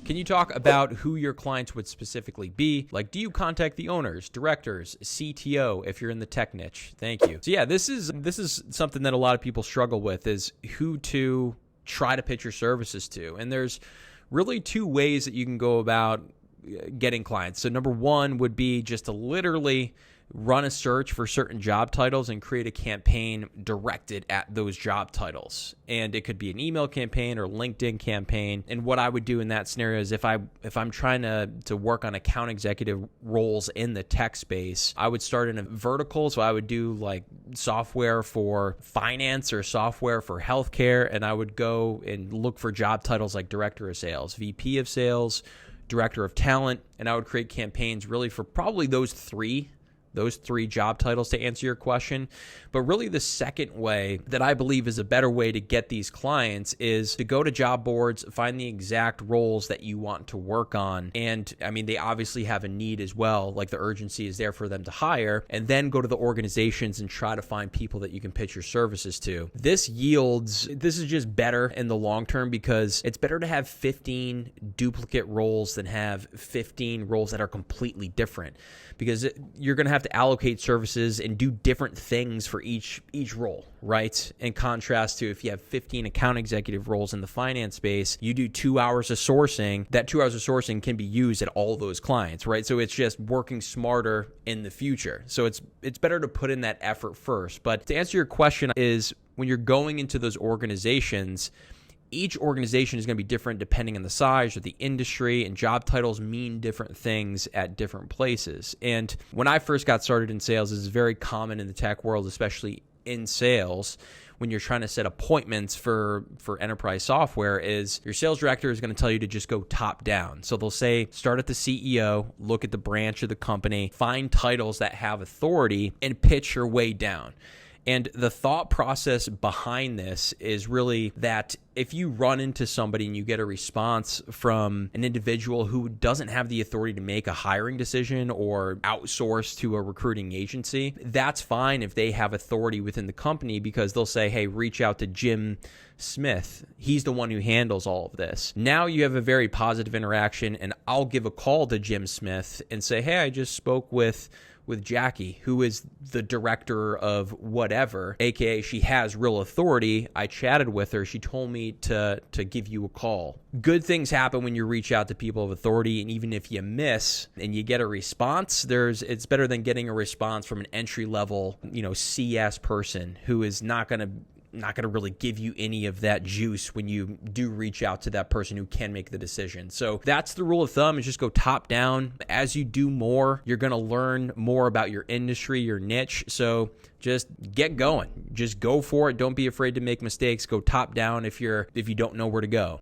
Can you talk about who your clients would specifically be? Like, do you contact the owners, directors, CTO if you're in the tech niche? Thank you. So yeah, this is something that a lot of people struggle with, is who to try to pitch your services to. And there's really two ways that you can go about getting clients. So number one would be just to literally run a search for certain job titles and create a campaign directed at those job titles. And it could be an email campaign or LinkedIn campaign. And what I would do in that scenario is if I'm trying to work on account executive roles in the tech space, I would start in a vertical. So I would do like software for finance or software for healthcare. And I would go and look for job titles like director of sales, VP of sales, director of talent. And I would create campaigns really for probably those three job titles to answer your question. But really the second way that I believe is a better way to get these clients is to go to job boards, find the exact roles that you want to work on. And I mean, they obviously have a need as well, like the urgency is there for them to hire, and then go to the organizations and try to find people that you can pitch your services to. This is just better in the long term, because it's better to have 15 duplicate roles than have 15 roles that are completely different, because you're going to have to allocate services and do different things for each role, right? In contrast to if you have 15 account executive roles in the finance space, you do 2 hours of sourcing. That 2 hours of sourcing can be used at all those clients, right? So it's just working smarter in the future. So it's better to put in that effort first. But to answer your question is, when you're going into those organizations, each organization is going to be different depending on the size or the industry, and job titles mean different things at different places. And when I first got started in sales, this is very common in the tech world, especially in sales, when you're trying to set appointments for enterprise software, is your sales director is going to tell you to just go top down. So they'll say, start at the CEO, look at the branch of the company, find titles that have authority, and pitch your way down. And the thought process behind this is really that if you run into somebody and you get a response from an individual who doesn't have the authority to make a hiring decision or outsource to a recruiting agency, that's fine if they have authority within the company, because they'll say, hey, reach out to Jim Smith. He's the one who handles all of this. Now you have a very positive interaction, and I'll give a call to Jim Smith and say, hey, I just spoke with Jackie, who is the director of whatever, aka she has real authority. I chatted with her. She told me to give you a call. Good things happen when you reach out to people of authority, and even if you miss and you get a response, it's better than getting a response from an entry level, CS person who is not going to really give you any of that juice when you do reach out to that person who can make the decision. So that's the rule of thumb, is just go top down. As you do more, you're going to learn more about your industry, your niche. So just get going. Just go for it. Don't be afraid to make mistakes. Go top down if you don't know where to go.